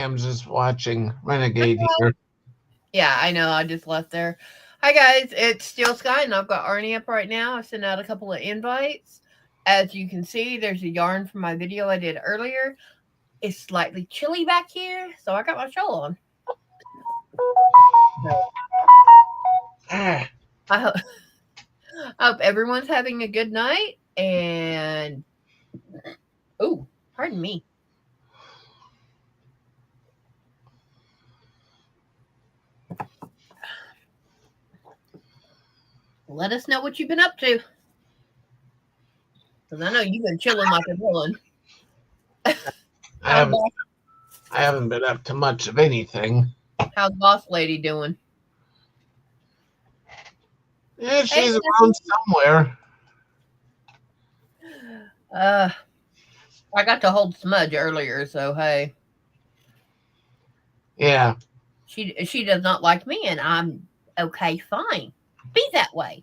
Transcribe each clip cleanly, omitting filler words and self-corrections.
I'm just watching Renegade here. Yeah, I know. I just left there. Hi, guys. It's Steel Sky, and I've got Arnie up right now. I sent out a couple of invites. As you can see, there's a yarn from my video I did earlier. It's slightly chilly back here, so I got my shawl on. So Ah, I hope, I hope everyone's having a good night. And, oh, pardon me. Let us know what you've been up to. Because I know you've been chilling like a villain. I How's haven't boss, I haven't been up to much of anything. how's boss lady doing? Yeah, Hey, she's around Stephanie. somewhere. Uh, I got to hold Smudge earlier, so hey. Yeah. She does not like me, and I'm okay, fine. Be that way.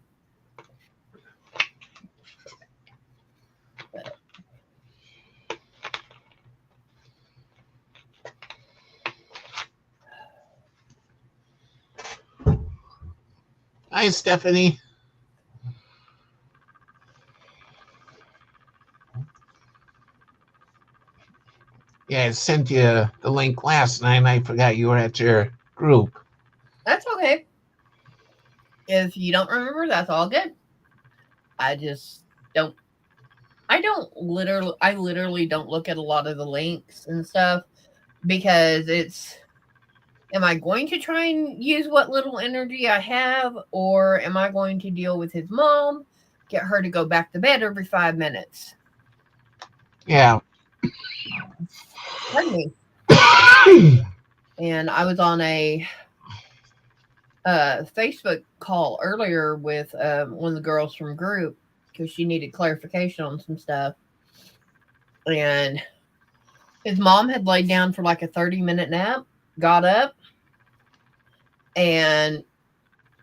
Hi, Stephanie. Yeah, I sent you the link last night, and I forgot you were at your group. That's okay. If you don't remember, that's all good. I just don't. I literally don't look at a lot of the links and stuff because it's. Am I going to try and use what little energy I have, or am I going to deal with his mom, get her to go back to bed every 5 minutes? Yeah. Pardon me. And I was on a Facebook call earlier with one of the girls from group because she needed clarification on some stuff. And his mom had laid down for like a 30-minute nap, got up, and,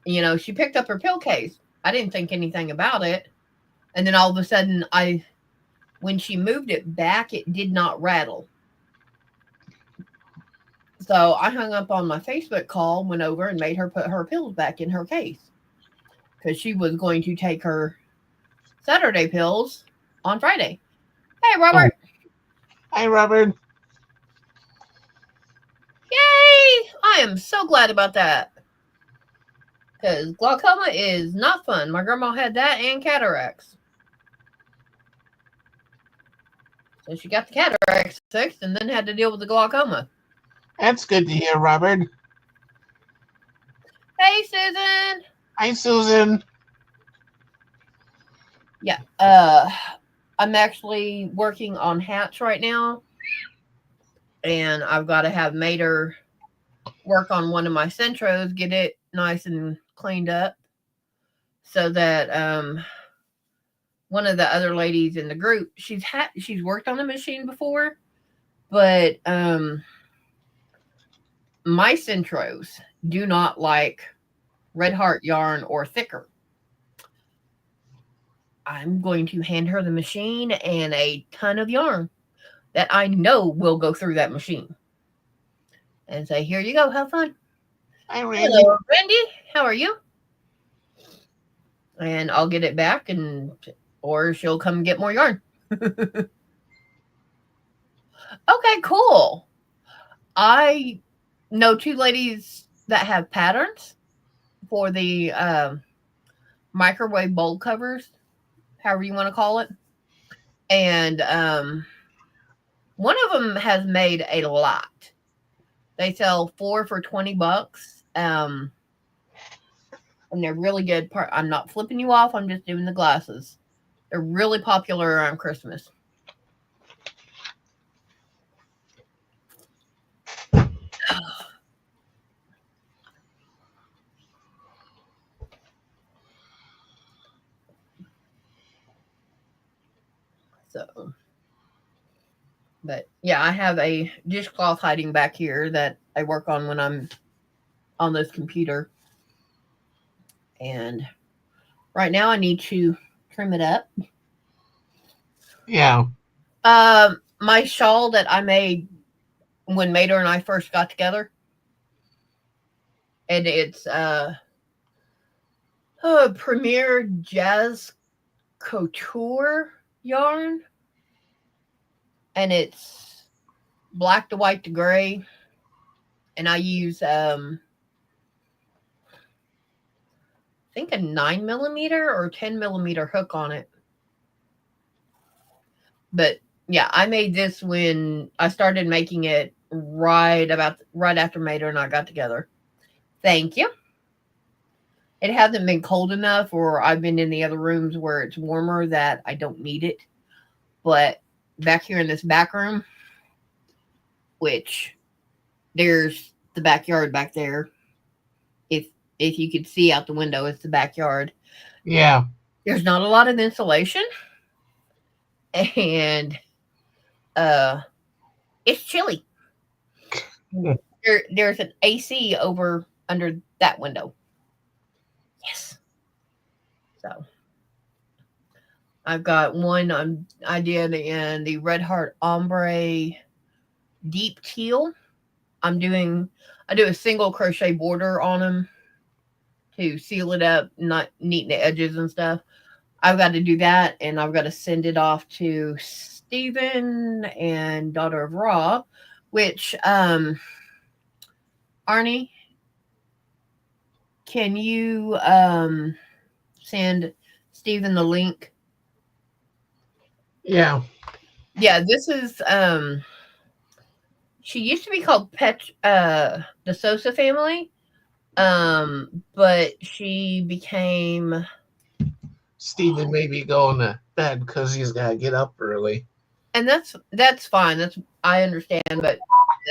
she picked up her pill case. I didn't think anything about it. And then all of a sudden, when she moved it back, it did not rattle. So I hung up on my Facebook call, went over and made her put her pills back in her case because she was going to take her Saturday pills on Friday. Hey, Oh, Robert. hi, Robert. Yay! I am so glad about that because glaucoma is not fun. My grandma had that and cataracts. So she got the cataracts fixed and then had to deal with the glaucoma. That's good to hear, Robert. Hey, Susan. Hi, Susan. Yeah. I'm actually working on hats right now, and I've got to have Mater work on one of my centros, get it nice and cleaned up, so that one of the other ladies in the group, she's worked on the machine before, but my centros do not like red heart yarn or thicker. I'm going to hand her the machine and a ton of yarn that I know will go through that machine and say, here you go, have fun. Hi, Randy. Hello, Randy. How are you? And I'll get it back, or she'll come get more yarn. Okay, cool. I know two ladies that have patterns for the microwave bowl covers, however you want to call it. And one of them has made a lot. They sell four for $20. And they're really good. I'm not flipping you off. I'm just doing the glasses. They're really popular around Christmas. So, but yeah, I have a dishcloth hiding back here that I work on when I'm on this computer. And right now I need to trim it up. Yeah. My shawl that I made when Mater and I first got together, and it's Premier Jazz Couture yarn, and it's black to white to gray, and I use I think a 9 millimeter or 10 millimeter hook on it. But yeah, I made this when I started making it right after Mater and I got together. Thank you. It hasn't been cold enough, or I've been in the other rooms where it's warmer that I don't need it. But back here in this back room, which there's the backyard back there. If if you could see out the window, it's the backyard. Yeah. There's not a lot of insulation, and uh, it's chilly. There's an AC over under that window. Yes. So I've got one I did in the Red Heart Ombre deep teal. I do a single crochet border on them to seal it up, not neaten the edges and stuff. I've got to do that, and I've got to send it off to Stephen and Daughter of Ra, which Arnie, can you send Stephen the link? Yeah. Yeah, this is she used to be called the Sosa family. But she became Steven may be going to bed because he's got to get up early. and that's fine. That's I understand, but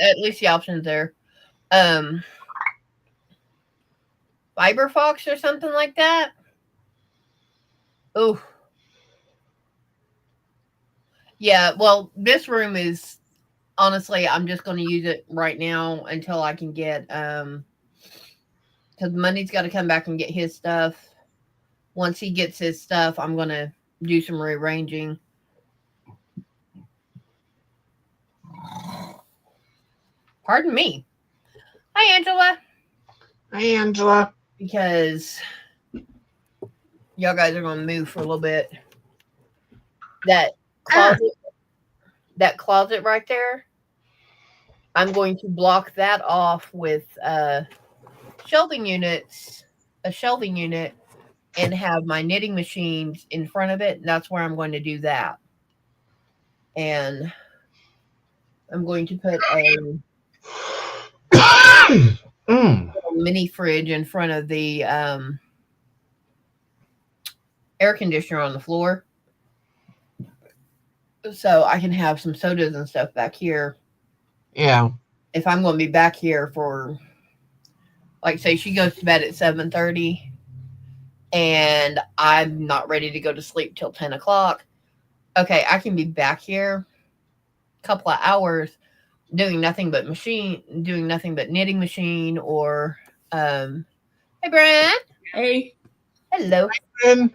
at least the option's there. Um Fiber Fox or something like that. Oh, yeah. Well, this room is honestly, I'm just going to use it right now until I can get because Monday's got to come back and get his stuff. Once he gets his stuff, I'm going to do some rearranging. Pardon me. Hi, Angela. Hi, Angela. Because y'all guys are going to move for a little bit. That closet right there, I'm going to block that off with shelving units, a shelving unit, and have my knitting machines in front of it. And that's where I'm going to do that. And I'm going to put a mini fridge in front of the air conditioner on the floor, so I can have some sodas and stuff back here. Yeah. If I'm going to be back here for, like, say she goes to bed at 7:30, and I'm not ready to go to sleep till 10 o'clock. Okay, I can be back here a couple of hours doing nothing but knitting machine, or hey Brad. Hey. Hello. And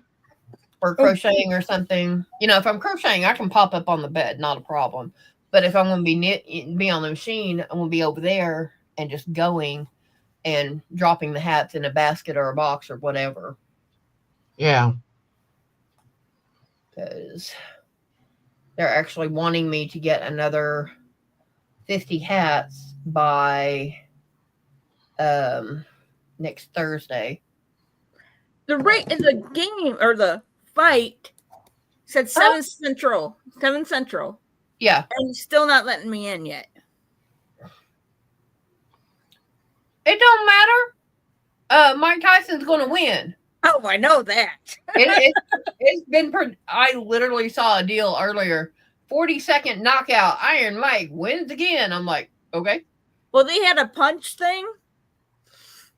Or crocheting or something. You know, if I'm crocheting, I can pop up on the bed, not a problem. But if I'm going to be on the machine, I'm going to be over there and just going and dropping the hats in a basket or a box or whatever. Yeah. Because they're actually wanting me to get another 50 hats by next Thursday. The rate in the game or the fight said 7 Central. 7 Central. Yeah. And he's still not letting me in yet. It don't matter. Mike Tyson's going to win. Oh, I know that. It's been. I literally saw a deal earlier. 40-second knockout. Iron Mike wins again. I'm like, okay. Well, they had a punch thing,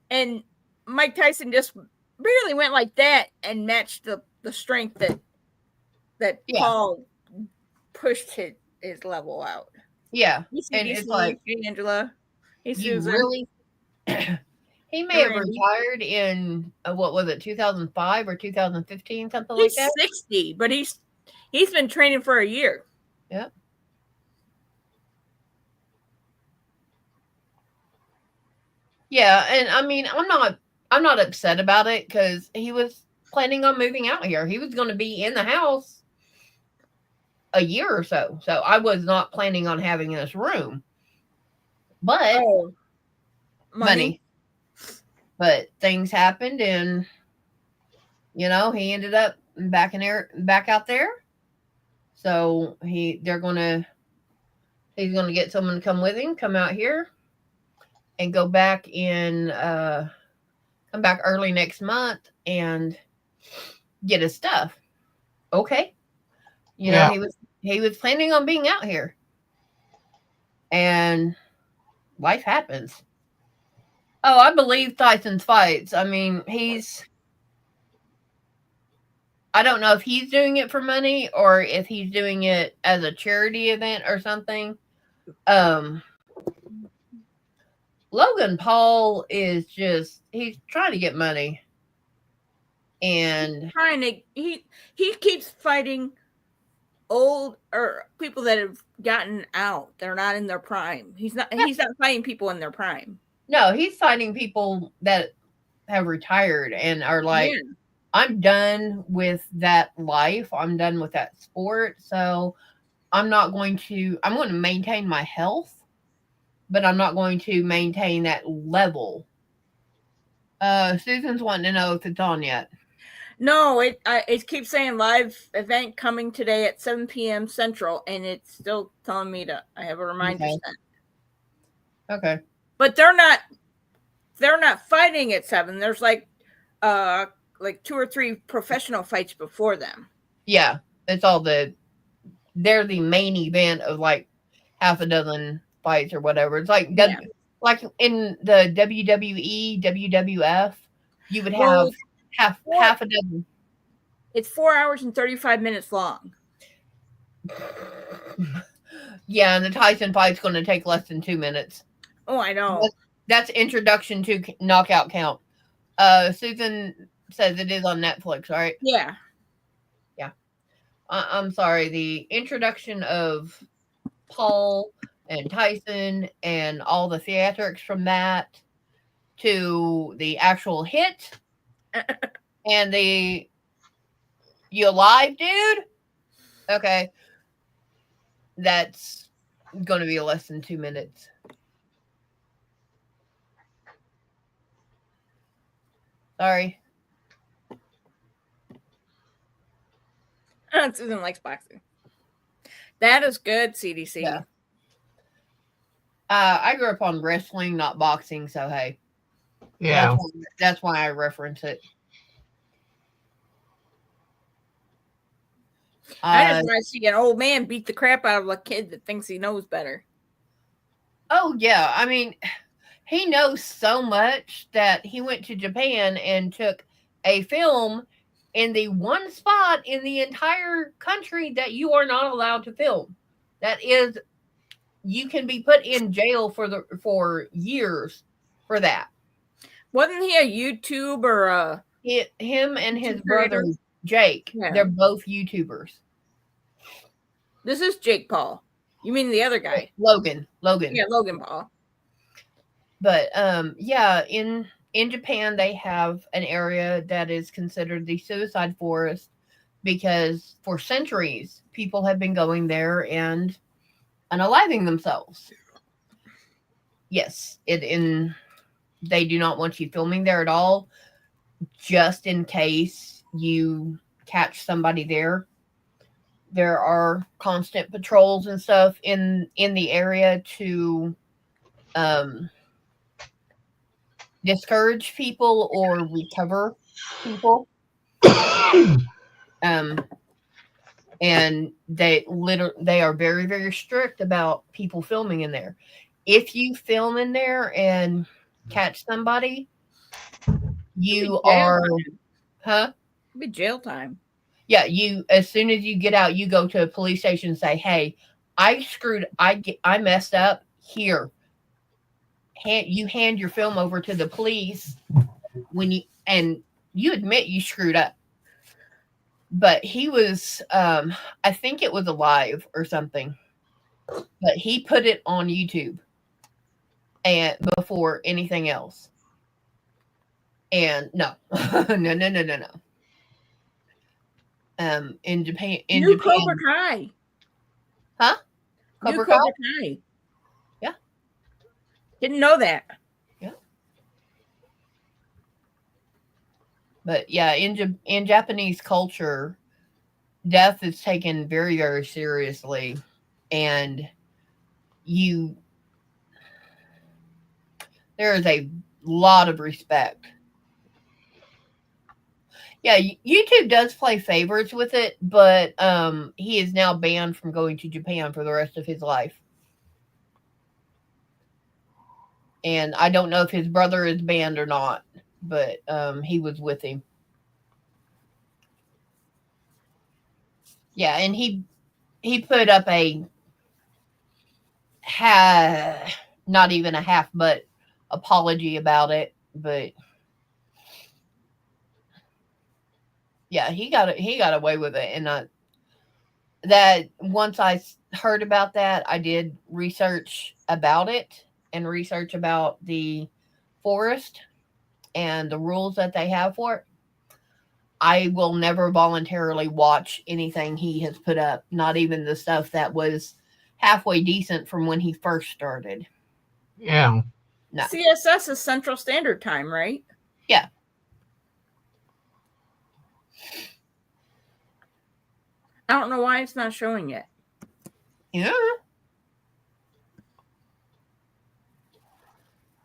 and Mike Tyson just barely went like that and matched the strength that Paul pushed his level out. Yeah, and it's like Angela. Hey, Susan. Really. He may have retired in what was it, 2005 or 2015, something like that. He's 60, but he's been training for a year. Yep. Yeah, and I mean, I'm not upset about it because he was planning on moving out here. He was going to be in the house a year or so. So I was not planning on having this room. But money. But things happened, and he ended up back out there. So he's gonna get someone to come with him, come out here, and come back early next month and get his stuff. Okay. Yeah. He was planning on being out here. And life happens. Oh, I believe Tyson's fights. I mean, I don't know if he's doing it for money or if he's doing it as a charity event or something. Logan Paul is he's trying to get money. And he keeps fighting old or people that have gotten out. They're not in their prime. He's not fighting people in their prime. No, he's fighting people that have retired and are like, I'm done with that life. I'm done with that sport. So I'm going to maintain my health, but I'm not going to maintain that level. Susan's wanting to know if it's on yet. No, it keeps saying live event coming today at 7 p.m. Central, and it's still telling me I have a reminder set. Okay. But they're not fighting at 7. There's like 2 or 3 professional fights before them. Yeah, it's all they're the main event of like half a dozen fights or whatever. It's like like in the WWE, WWF, you would have half a dozen. It's 4 hours and 35 minutes long. Yeah, and the Tyson fight's going to take less than 2 minutes. Oh, I know. That's introduction to knockout count. Susan says it is on Netflix, right? Yeah. Yeah. I'm sorry. The introduction of Paul and Tyson and all the theatrics from that to the actual hit and you alive, dude? Okay. That's going to be less than 2 minutes. Sorry. Susan likes boxing. That is good, CDC. Yeah. I grew up on wrestling, not boxing, so hey. Yeah. That's why I reference it. I just want to see an old man beat the crap out of a kid that thinks he knows better. Oh, yeah. I mean, he knows so much that he went to Japan and took a film in the one spot in the entire country that you are not allowed to film. That is, you can be put in jail for years for that. Wasn't he a YouTube or a... Him and his brother, Jake, they're both YouTubers. This is Jake Paul. You mean the other guy? Logan. Yeah, Logan Paul. But yeah, in Japan they have an area that is considered the suicide forest because for centuries people have been going there and unaliving themselves. Yes, they do not want you filming there at all, just in case you catch somebody there. There are constant patrols and stuff in the area to discourage people or recover people. And they are very, very strict about people filming in there. If you film in there and catch somebody, you are, huh? It'd be jail time. Yeah, as soon as you get out, you go to a police station and say, "Hey, I messed up here." You hand your film over to the police and you admit you screwed up. But he was, I think it was alive or something, but he put it on YouTube and for anything else. And no, no. In New Japan, Cobra Kai. huh? New Cobra Cobra Kai? Kai. Yeah. Didn't know that. Yeah. But yeah, in Japanese culture, death is taken very, very seriously, and you there is a lot of respect. Yeah, YouTube does play favorites with it, but he is now banned from going to Japan for the rest of his life. And I don't know if his brother is banned or not, but he was with him. Yeah, and he put up not even a half but apology about it, but yeah, he got away with it, and that once I heard about that, I did research about it and research about the forest and the rules that they have for it. I will never voluntarily watch anything he has put up, not even the stuff that was halfway decent from when he first started. Yeah. No. CSS is Central Standard Time, right? Yeah. I don't know why it's not showing yet. Yeah.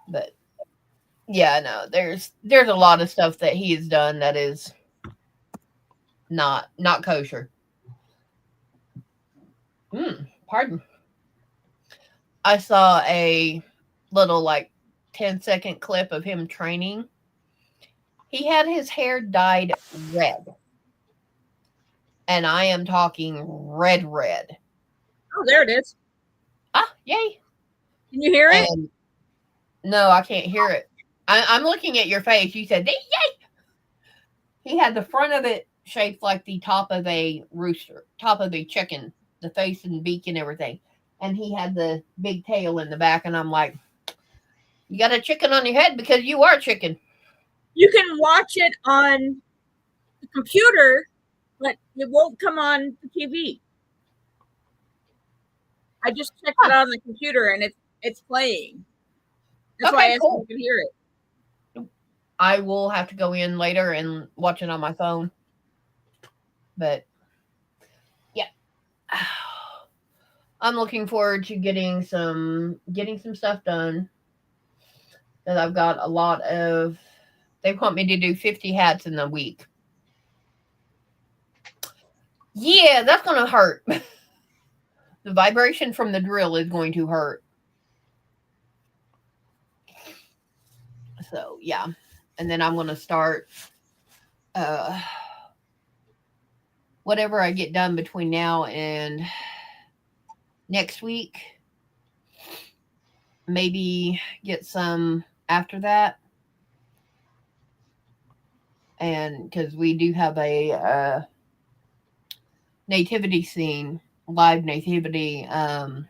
But yeah, no, there's a lot of stuff that he has done that is not kosher. Pardon. I saw a little 10-second clip of him training. He had his hair dyed red. And I am talking red. Oh, there it is. Ah, yay. Can you hear it? No, I can't hear it. I'm looking at your face. You said, yay. He had the front of it shaped like the top of a rooster, top of a chicken, the face and beak and everything. And he had the big tail in the back. And I'm like, you got a chicken on your head because you are chicken. You can watch it on the computer, but it won't come on the TV. I just checked it on the computer and it's playing. That's why I asked if you can hear it. I will have to go in later and watch it on my phone. But yeah. I'm looking forward to getting some stuff done. Because I've got a lot of they want me to do 50 hats in a week. Yeah, that's gonna hurt. The vibration from the drill is going to hurt. So yeah. And then I'm gonna start whatever I get done between now and next week. Maybe get some after that. And because we do have a nativity scene, live nativity, the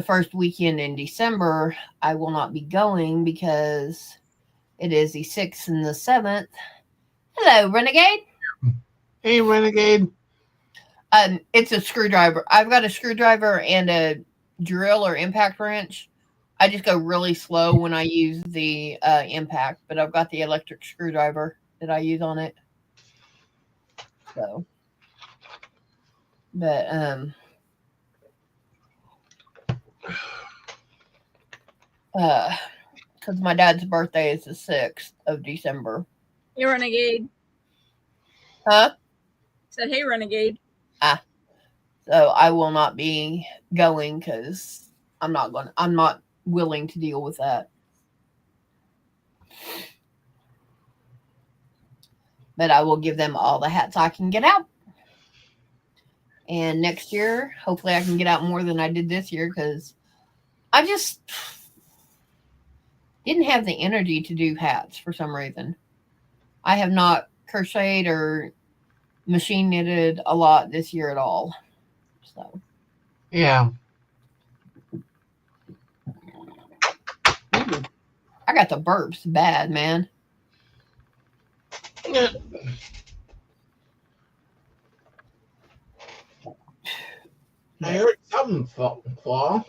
first weekend in December, I will not be going because it is the 6th and the 7th. Hello, Renegade. Hey, Renegade. It's a screwdriver. I've got a screwdriver and a drill or impact wrench. I just go really slow when I use the impact, but I've got the electric screwdriver that I use on it. So, but because my dad's birthday is the 6th of December. Hey, Renegade. Huh? Said, hey, Renegade. So I will not be going because I'm not willing to deal with that. But I will give them all the hats I can get out. And next year, hopefully I can get out more than I did this year because I just didn't have the energy to do hats for some reason. I have not crocheted or machine knitted a lot this year at all. So yeah. got the burps bad, man. I heard something fall.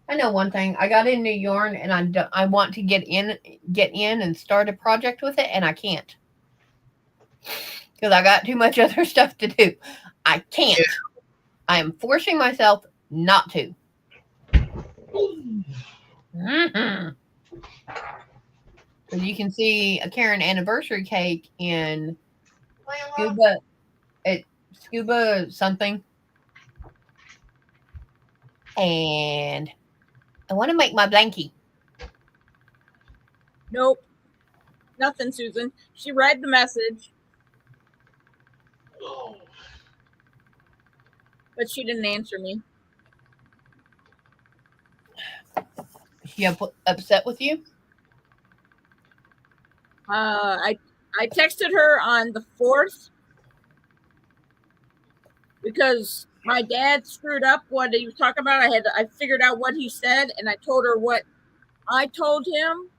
I know one thing. I got into yarn, and I want to get in and start a project with it, and I can't because I got too much other stuff to do. I can't. Yeah. I am forcing myself not to. Mm-hmm. Because you can see a Karen anniversary cake in Scuba something. And I want to make my blankie. Nope. Nothing, Susan. She read the message. But she didn't answer me. She upset with you? I texted her on the 4th because my dad screwed up what he was talking about. I figured out what he said, and I told her what I told him,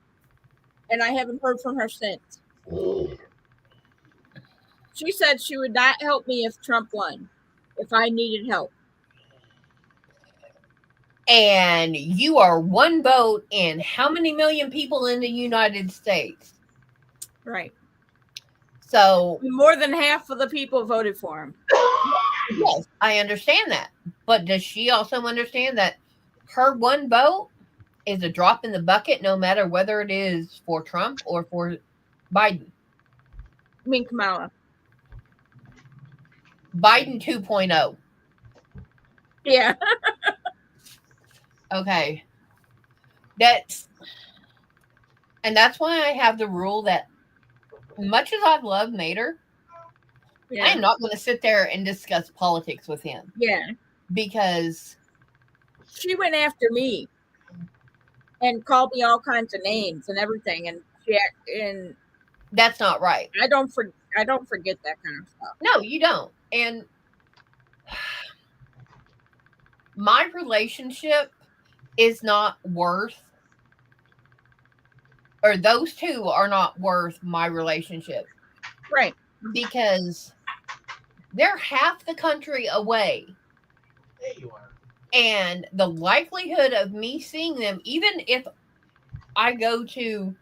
and I haven't heard from her since. She said she would not help me if Trump won, if I needed help. And you are one vote in how many million people in the United States? Right. So more than half of the people voted for him. Yes, I understand that. But does she also understand that her one vote is a drop in the bucket, no matter whether it is for Trump or for Biden? I mean, Kamala. Biden 2.0. Yeah. Okay. That's why I have the rule that much as I love Nader, yeah. I am not going to sit there and discuss politics with him. Yeah. Because she went after me and called me all kinds of names and everything, and that's not right. I don't forget that kind of stuff. No, you don't. And my relationship is not worth, or those two are not worth my relationship. Right. Because they're half the country away. There you are. And the likelihood of me seeing them, even if I go to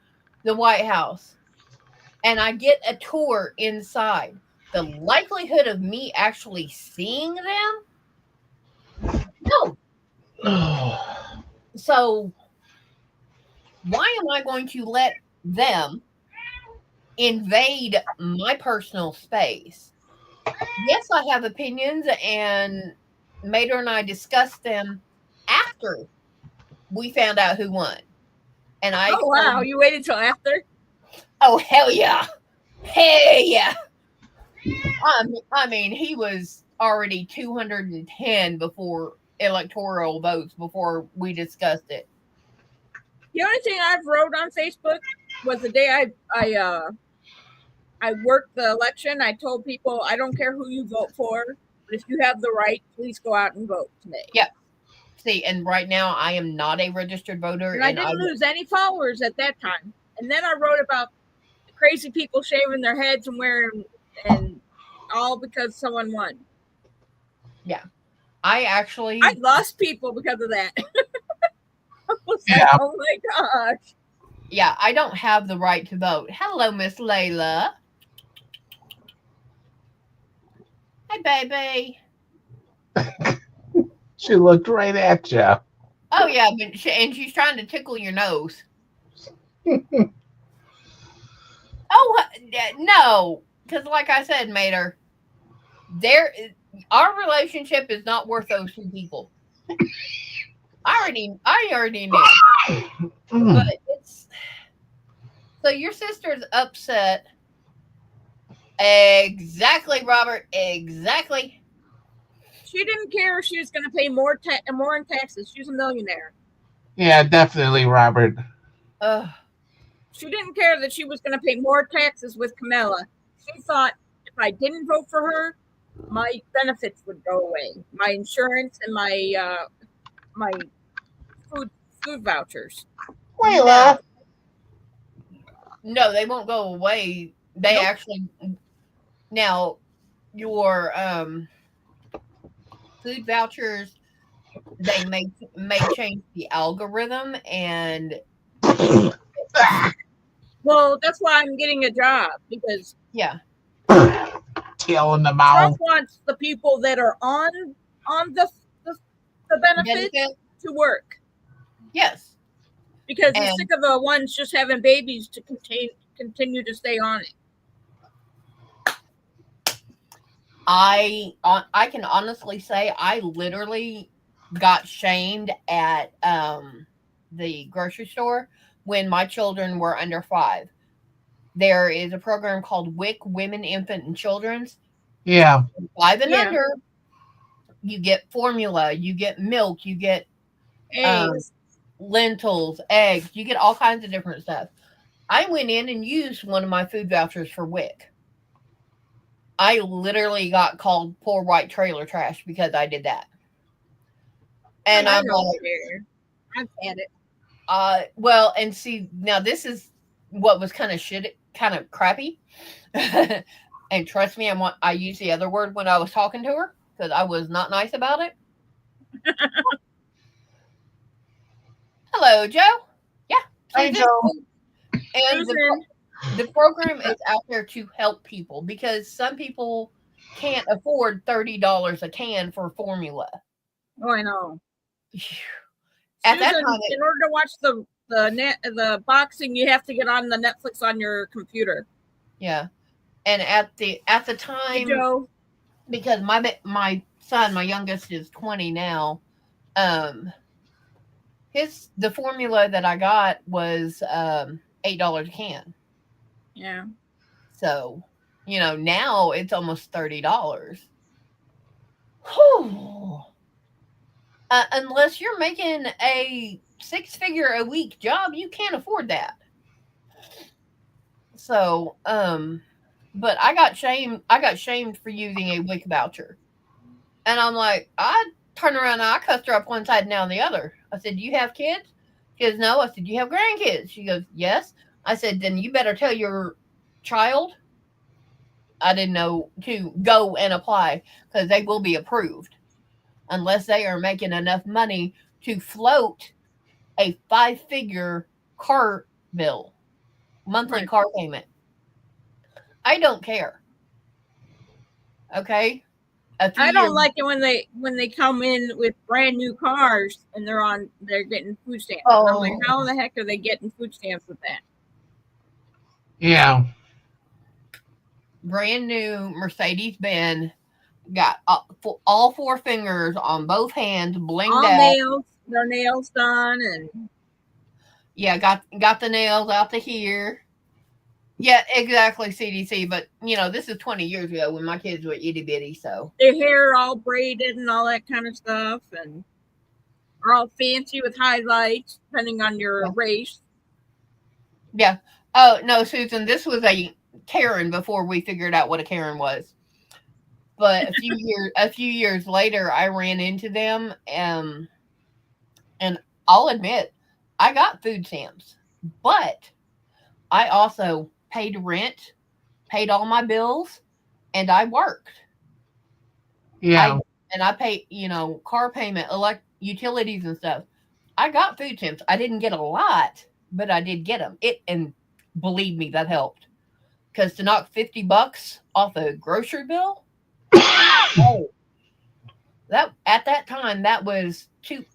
the White House and I get a tour inside, the likelihood of me actually seeing them, no. So why am I going to let them invade my personal space? Yes, I have opinions, and Mater and I discussed them after we found out who won. And oh wow, you waited till after? Oh hell yeah, hell yeah! I mean, he was already 210 before electoral votes before we discussed it. The only thing I've wrote on Facebook was the day I worked the election. I told people, I don't care who you vote for, but if you have the right, please go out and vote today. Yeah. See, and right now I am not a registered voter. And I didn't lose any followers at that time. And then I wrote about crazy people shaving their heads and wearing, and all because someone won. Yeah. I lost people because of that. I was like, oh my gosh. Yeah, I don't have the right to vote. Hello, Miss Layla. Hi, baby. She looked right at you. Oh, yeah, but she's trying to tickle your nose. Oh, no. Because like I said, Mater, our relationship is not worth those two people. I already knew. But so your sister's upset. Exactly, Robert. Exactly. She didn't care if she was going to pay more in taxes. She's a millionaire. Yeah, definitely, Robert. She didn't care that she was going to pay more taxes with Kamala. She thought if I didn't vote for her, my benefits would go away. My insurance and my food vouchers. Layla. No, they won't go away. They Nope. actually now your food vouchers, they may change the algorithm, and Well, that's why I'm getting a job, because yeah, Tail in the Trump mouth. wants the people that are on the benefit to work, yes, because he's and sick of the ones just having babies to continue to stay on it. I can honestly say I literally got shamed at the grocery store when my children were under 5. There is a program called WIC, Women, Infant, and Children's. Yeah. 5 and Yeah. under, you get formula, you get milk, you get Eggs. lentils, eggs, you get all kinds of different stuff. I went in and used one of my food vouchers for WIC. I literally got called poor white trailer trash because I did that. And I I'm don't like, care. I've had it. well, and see, now this is what was kind of crappy. And trust me, I used the other word when I was talking to her because I was not nice about it. Hello, Joe. Yeah. Hi, Joe. And the program is out there to help people because some people can't afford $30 a can for formula. Oh, I know. At Susan, that time, in order to watch the boxing, you have to get on the Netflix on your computer. Yeah, and at the time, hey, Joe, because my son, my youngest, is 20 now. The formula that I got was $8 a can. Yeah. So, now it's almost $30. Whew. Unless you're making a 6-figure a week job, you can't afford that. So, but I got shamed for using a WIC voucher. And I'm like, I turned around and I cussed her up one side and down the other. I said, "Do you have kids?" She goes, "No." I said, "Do you have grandkids?" She goes, "Yes." I said, "Then you better tell your child," I didn't know, "to go and apply because they will be approved unless they are making enough money to float a 5-figure car bill, monthly car payment." I don't care. Okay. I don't like it when they come in with brand new cars and they're getting food stamps. Oh. I'm like, how the heck are they getting food stamps with that? Yeah. Brand new Mercedes-Benz, got all 4 fingers on both hands, blinged all out. Nails, their nails done, and yeah, got the nails out to here. Yeah, exactly, CDC. But this is 20 years ago when my kids were itty bitty. So their hair all braided and all that kind of stuff, and are all fancy with highlights, depending on your race. Yeah. Oh no, Susan, this was a Karen before we figured out what a Karen was. But a few years later, I ran into them, and I'll admit, I got food stamps, but I also paid rent, paid all my bills, and I worked. Yeah. I paid, car payment, utilities and stuff. I got food stamps. I didn't get a lot, but I did get them. And believe me, that helped. Because to knock $50 off a grocery bill, that at that time that was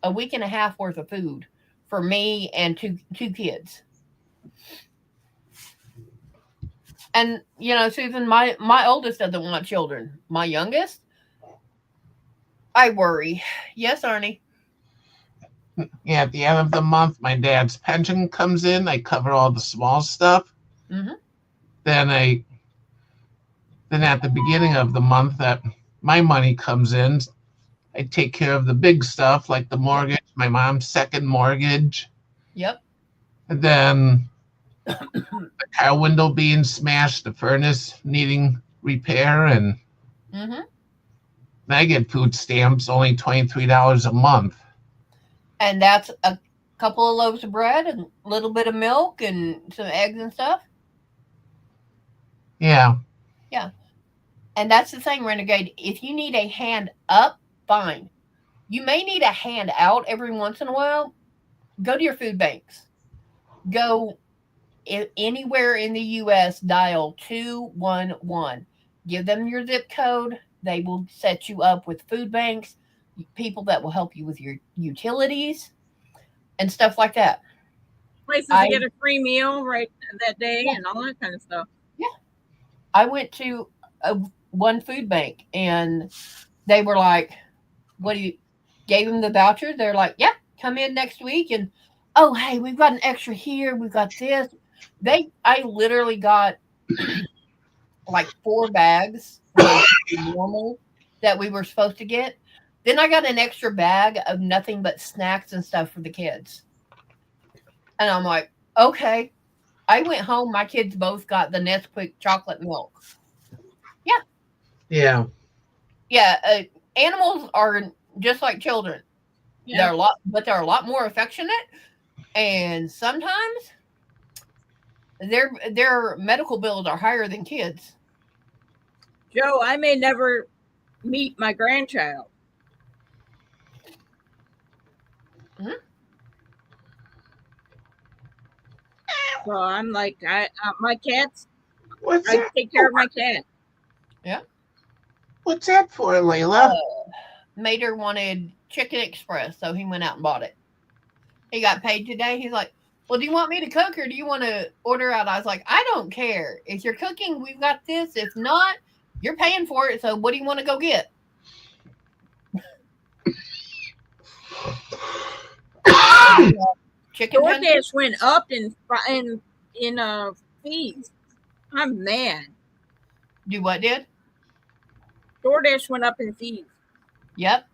a week and a half worth of food for me and two kids. And Susan, my oldest doesn't want children. My youngest, I worry. Yes, Arnie. Yeah, at the end of the month, my dad's pension comes in. I cover all the small stuff. Mm-hmm. Then at the beginning of the month, that my money comes in, I take care of the big stuff like the mortgage, my mom's second mortgage. Yep. And then the car window being smashed, the furnace needing repair, and I get food stamps, only $23 a month. And that's a couple of loaves of bread and a little bit of milk and some eggs and stuff. Yeah. Yeah. And that's the thing, Renegade. If you need a hand up, fine. You may need a hand out every once in a while. Go to your food banks. Go anywhere in the U.S., dial 211. Give them your zip code. They will set you up with food banks, people that will help you with your utilities and stuff like that. Places I to get a free meal right that day Yeah. and all that kind of stuff. Yeah. I went to one food bank and they were like, what do you gave them the voucher? They're like, yeah, come in next week. And oh, hey, we've got an extra here. We've got this. I literally got like 4 bags was normal that we were supposed to get. Then I got an extra bag of nothing but snacks and stuff for the kids. And I'm like, okay. I went home. My kids both got the Nesquik chocolate milk. Yeah. Yeah. Yeah. Animals are just like children. Yeah. They're a lot more affectionate. And sometimes their medical bills are higher than kids. Joe, I may never meet my grandchild. Mhm. So I'm like, my cats. What's I that? take care of my cat. Yeah. What's that for, Layla? Mater wanted Chicken Express, so he went out and bought it. He got paid today. He's like, well, do you want me to cook or do you want to order out? I was like, I don't care. If you're cooking, we've got this. If not, you're paying for it. So what do you want to go get? Chicken tenders? DoorDash went up in fees. I'm mad. Do what did? DoorDash went up in fees. Yep.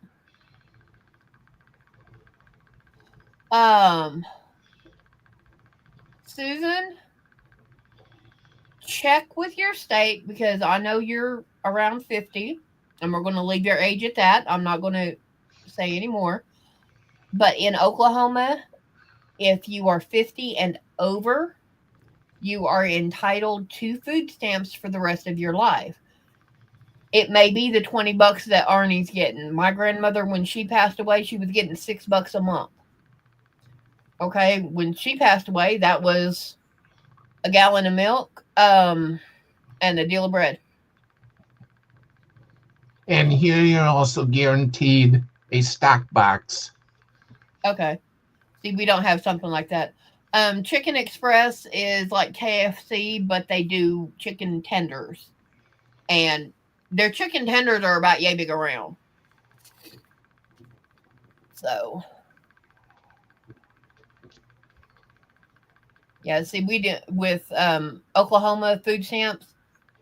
Susan, check with your state because I know you're around 50 and we're going to leave your age at that. I'm not going to say any more. But in Oklahoma, if you are 50 and over, you are entitled to food stamps for the rest of your life. It may be the $20 that Arnie's getting. My grandmother, when she passed away, she was getting $6 a month. Okay, when she passed away, that was a gallon of milk, and a deal of bread. And here you're also guaranteed a stock box. Okay. See, we don't have something like that. Chicken Express is like KFC, but they do chicken tenders. And their chicken tenders are about yay big around. So, yeah, see, we did with Oklahoma food stamps.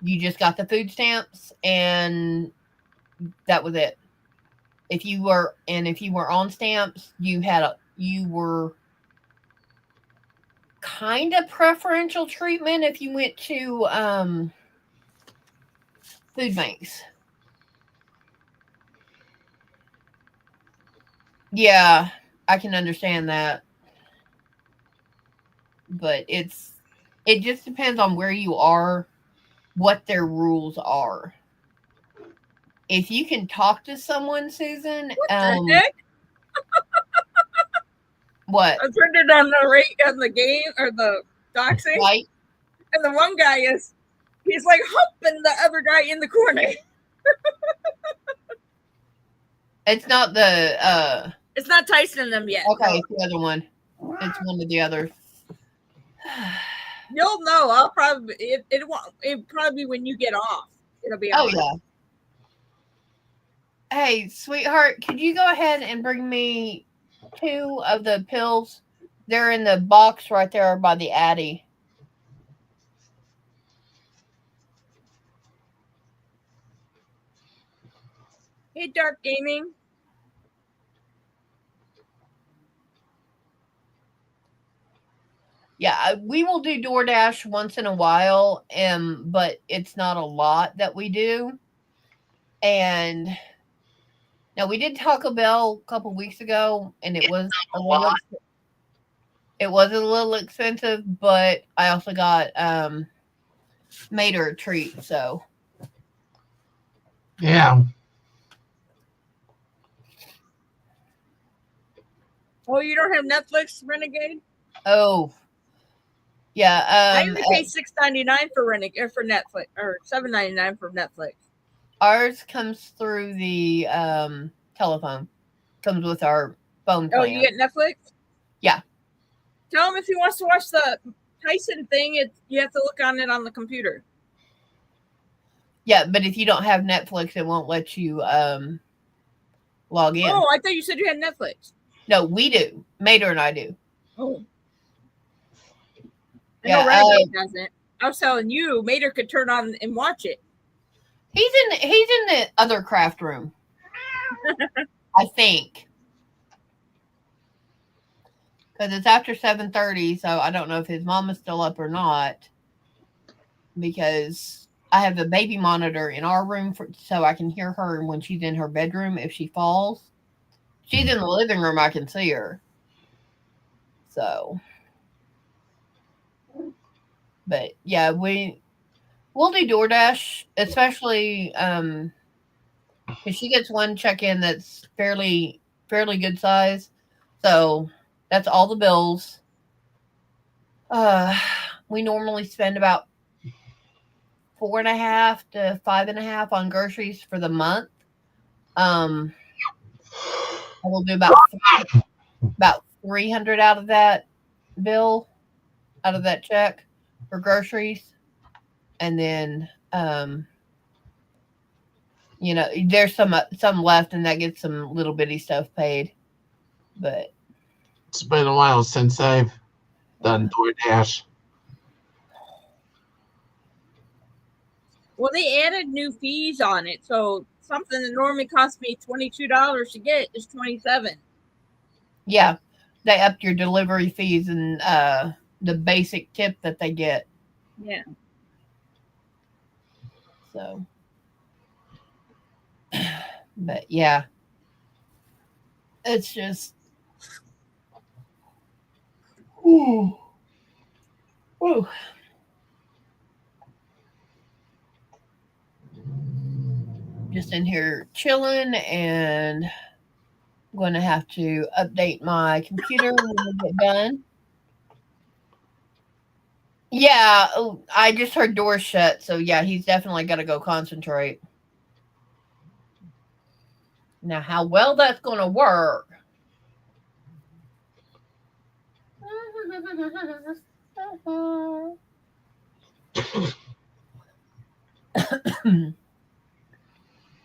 You just got the food stamps, and that was it. If you were on stamps, you were kind of preferential treatment if you went to food banks. Yeah, I can understand that. But it just depends on where you are, what their rules are. If you can talk to someone, Susan, What the heck? What? I turned it on the game or the doxing, Right? and the one guy he's like humping the other guy in the corner. It's not the It's not Tyson them yet. okay, No. it's the other one. It's one of the others. You'll know. I'll probably it probably when you get off. It'll be Oh on. yeah. Hey, sweetheart, could you go ahead and bring me 2 of the pills? They're in the box right there by the Addy. Hey, Dark Gaming. Yeah, we will do DoorDash once in a while, but it's not a lot that we do. And Now we did Taco Bell a couple weeks ago, and it was a little expensive, but I also got made her a treat. So Yeah. Oh, you don't have Netflix, Renegade? oh yeah, I only pay $6.99 for Renegade for Netflix, or $7.99 for Netflix. ours comes through the telephone. Comes with our phone plan. Oh, you get Netflix? Yeah. Tell him if he wants to watch the Tyson thing, you have to look on it on the computer. Yeah, but if you don't have Netflix, it won't let you log in. Oh, I thought you said you had Netflix. No, we do. Mater and I do. Oh. Yeah, no, Renegade doesn't. I was telling you, Mater could turn on and watch it. He's in the other craft room. I think. Because it's after 7:30, so I don't know if his mom is still up or not. Because I have the baby monitor in our room so I can hear her when she's in her bedroom if she falls. She's in the living room, I can see her. So, but yeah, we'll do DoorDash, especially because she gets one check-in that's fairly good size. So that's all the bills. We normally spend about $4.50 to $5.50 on groceries for the month. I will do about 300 out of that bill, out of that check for groceries, and then there's some left, and that gets some little bitty stuff paid. But it's been a while since I've done DoorDash. Well, they added new fees on it, so something that normally cost me $22 to get is $27. Yeah, they upped your delivery fees and the basic tip that they get. Yeah. So, but yeah, it's just. Ooh. Ooh. Just in here chilling, and I'm going to have to update my computer when we get done. Yeah, I just heard doors shut, so yeah, he's definitely got to go concentrate. Now, how well that's going to work.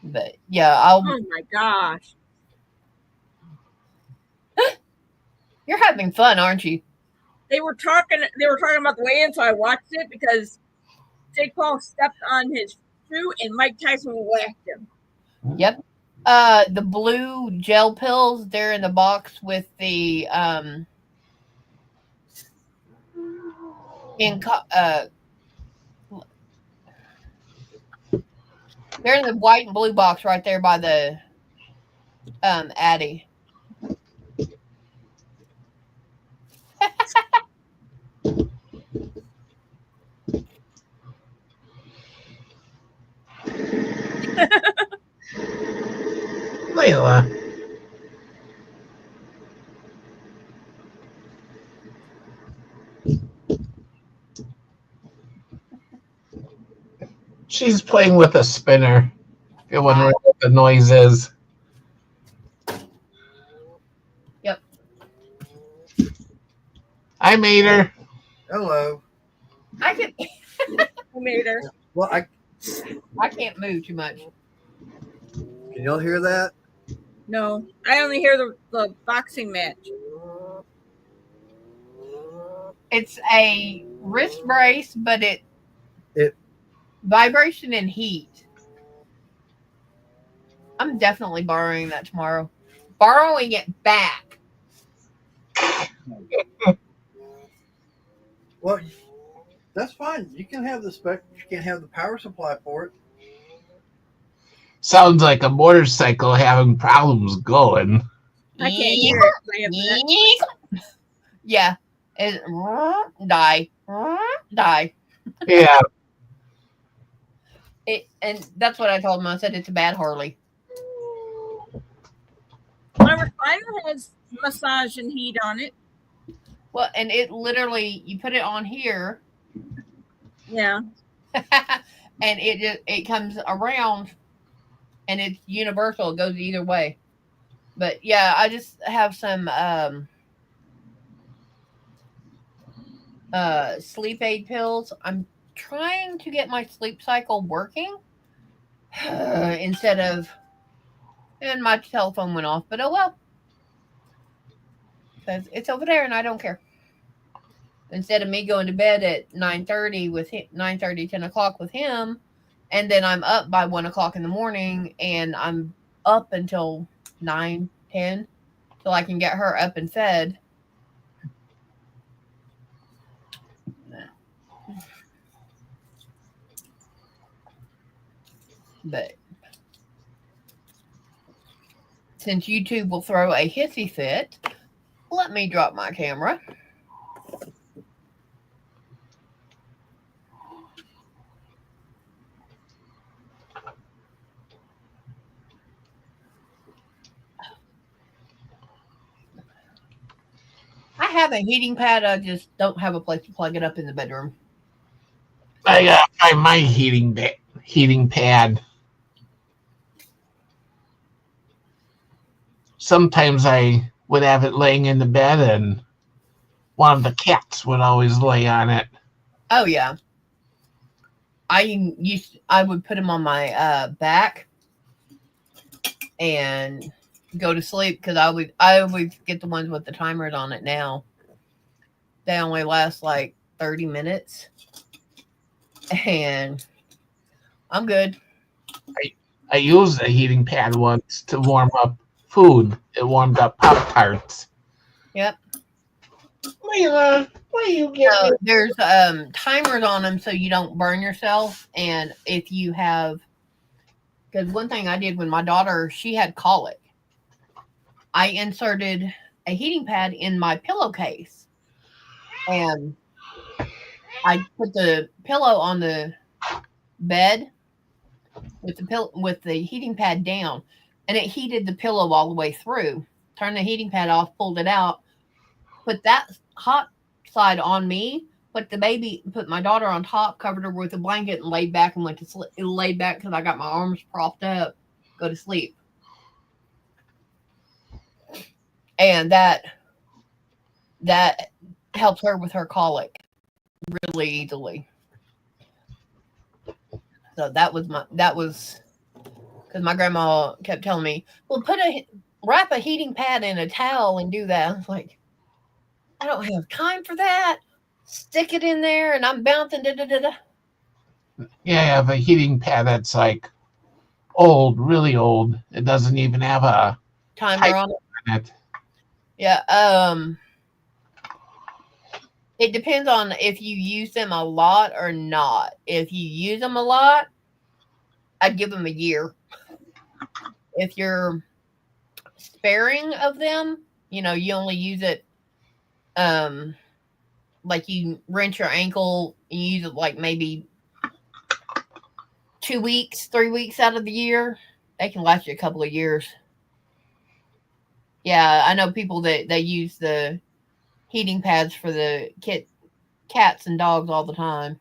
But yeah, Oh my gosh. You're having fun, aren't you? They were talking about the weigh-in, so I watched it because Jake Paul stepped on his shoe and Mike Tyson whacked him. Yep. The blue gel pills, they're in the box with the they're in the white and blue box right there by the Addy. Layla. She's playing with a spinner. If you're wondering what the noise is. Yep. I made her. Hello. I can. Who made her? Well, I can't move too much. Can y'all hear that? No, I only hear the boxing match. It's a wrist brace, but it vibration and heat. I'm definitely borrowing that tomorrow. Borrowing it back. Well, that's fine. You can have the spec. You can have the power supply for it. Sounds like a motorcycle having problems going. I can't hear it. Yeah. It, die. Die. Yeah. And that's what I told him. I said it's a bad Harley. My recliner has massage and heat on it. Well, and it literally, you put it on here. Yeah. And it comes around, and it's universal. It goes either way. But yeah, I just have some sleep aid pills. I'm trying to get my sleep cycle working instead of, and my telephone went off, but oh well, because it's over there and I don't care. Instead of me going to bed at 9:30 with him, 9:30, 10 o'clock with him, and then I'm up by 1 o'clock in the morning, and I'm up until 9, 10, till I can get her up and fed. But since YouTube will throw a hissy fit, let me drop my camera. I have a heating pad. I just don't have a place to plug it up in the bedroom. I gotta find my heating pad. Sometimes I would have it laying in the bed, and one of the cats would always lay on it. Oh yeah, I would put him on my back and go to sleep because I always get the ones with the timers on it now. They only last like 30 minutes, and I'm good. I used a heating pad once to warm up food. It warmed up Pop-Tarts. Yep. Layla, what are you getting? So there's timers on them so you don't burn yourself, and if you have, because one thing I did when my daughter, she had colic, I inserted a heating pad in my pillowcase, and I put the pillow on the bed with the heating pad down, and it heated the pillow all the way through. Turned the heating pad off, pulled it out, put that hot side on me, put my daughter on top, covered her with a blanket, and laid back and went to sleep. Laid back because I got my arms propped up, go to sleep. And that helps her with her colic really easily. So that was because my grandma kept telling me, well, wrap a heating pad in a towel and do that. I was like, I don't have time for that. Stick it in there and I'm bouncing. Yeah, I have a heating pad that's like old, really old. It doesn't even have a timer on it. Yeah. It depends on if you use them a lot or not. If you use them a lot, I'd give them a year. If you're sparing of them, you only use it, like you wrench your ankle, you use it like maybe 2 weeks, 3 weeks out of the year, they can last you a couple of years. Yeah, I know people that they use the heating pads for the cats and dogs all the time.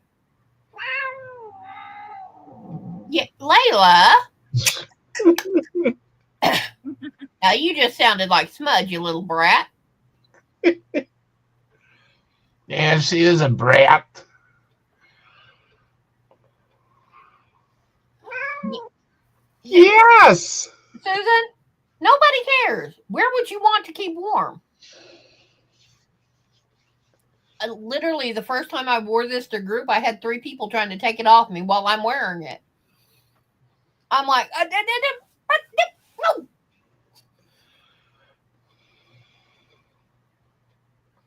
Yeah, Layla. Now you just sounded like Smudge, you little brat. Yeah, she is a brat. Yes. Susan, nobody cares. Where would you want to keep warm? Literally, the first time I wore this to group, I had 3 people trying to take it off me while I'm wearing it. I'm like, no.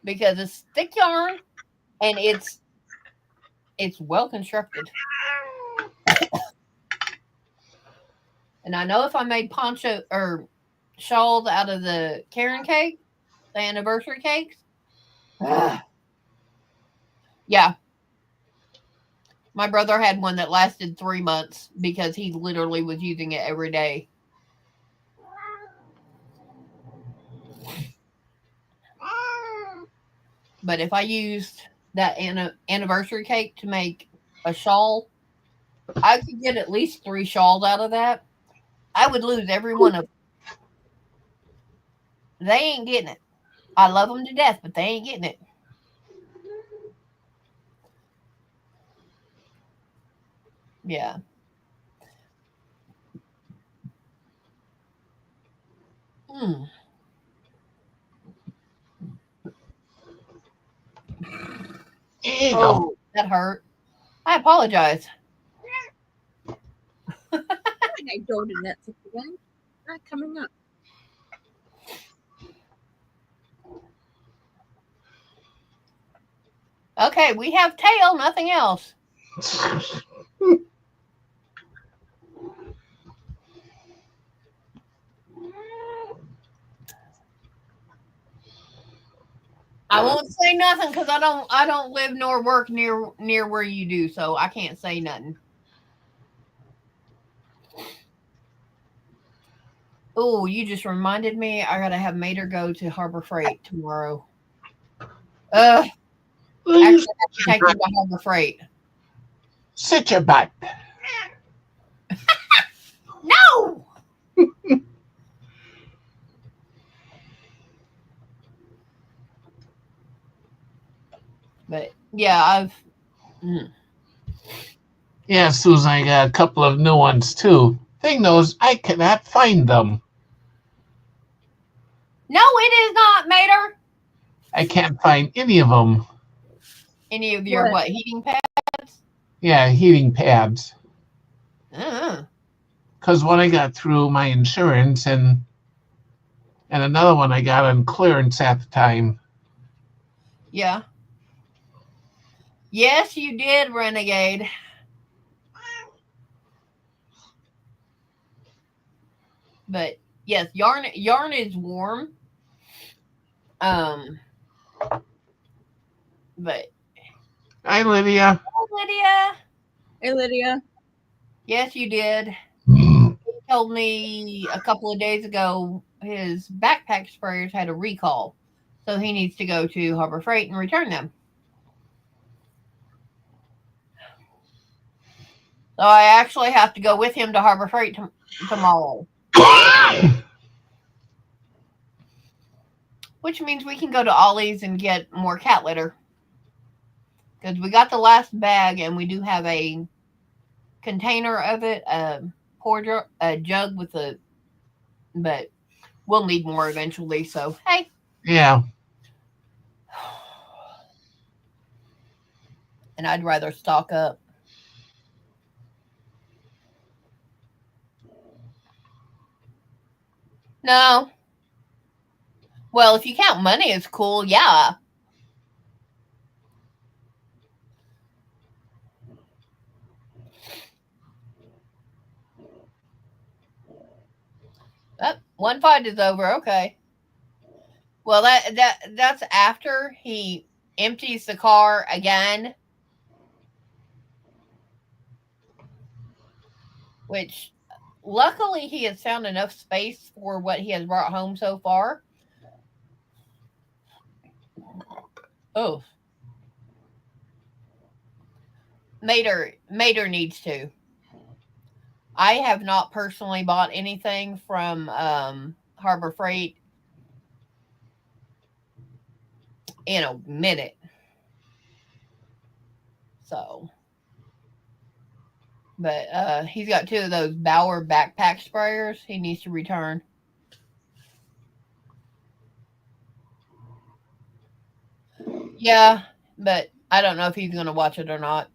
Because it's thick yarn and it's well constructed. And I know if I made poncho or shawls out of the Karen cake, the anniversary cakes, yeah. My brother had one that lasted 3 months because he literally was using it every day. But if I used that anniversary cake to make a shawl, I could get at least 3 shawls out of that. I would lose every one of them. They ain't getting it. I love them to death, but they ain't getting it. Yeah. Mm. Oh, that hurt. I apologize. I go to Netflix again. Not coming up. Okay, we have tail, nothing else. I won't say nothing because I don't live nor work near where you do, so I can't say nothing. Oh, you just reminded me I gotta have Mater go to Harbor Freight tomorrow. Actually, I have to take him to Harbor Freight. Sit your butt. No. But yeah, Yeah, Susan, I got a couple of new ones too. Thing knows I cannot find them. No, it is not, Mater. I can't find any of them. Any of your what heating pads? Yeah, heating pads. Uh-huh. Because one I got through my insurance and another one I got on clearance at the time. Yeah. Yes, you did, Renegade. But yes, yarn is warm. But Hi, Lydia. hi, Lydia. Hey, Lydia. Yes, you did. He told me a couple of days ago his backpack sprayers had a recall, so he needs to go to Harbor Freight and return them. So I actually have to go with him to Harbor Freight tomorrow. Which means we can go to Ollie's and get more cat litter. Because we got the last bag and we do have a container of it, a jug with a, but we'll need more eventually. So, hey. Yeah. And I'd rather stock up. No. Well, if you count money as cool, yeah. Oh, one fight is over. Okay. Well, that's after he empties the car again, which luckily he has found enough space for what he has brought home so far. Oh, Mater needs to. I have not personally bought anything from Harbor Freight in a minute. So, but he's got 2 of those Bauer backpack sprayers he needs to return. Yeah, but I don't know if he's going to watch it or not.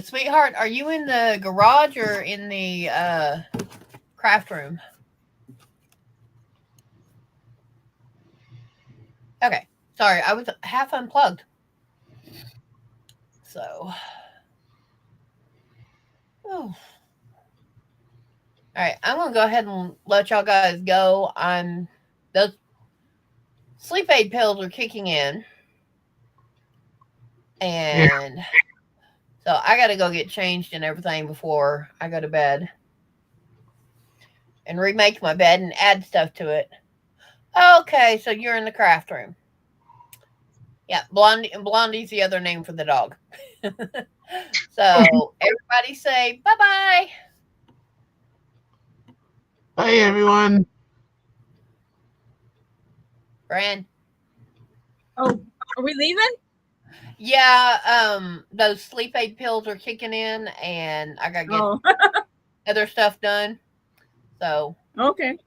Sweetheart, are you in the garage or in the craft room? Okay. Sorry, I was half unplugged. So, oh. All right, I'm gonna go ahead and let y'all guys go. Those sleep aid pills are kicking in, and so I gotta go get changed and everything before I go to bed, and remake my bed and add stuff to it. Okay, so you're in the craft room. Yeah, Blondie's the other name for the dog. So everybody say bye-bye. Bye, everyone. Fran. Oh, are we leaving? Yeah, those sleep aid pills are kicking in, and I gotta get other stuff done. So Okay.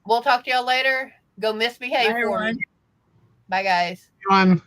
We'll talk to y'all later. Go misbehave Bye, for me. Bye, guys. Everyone.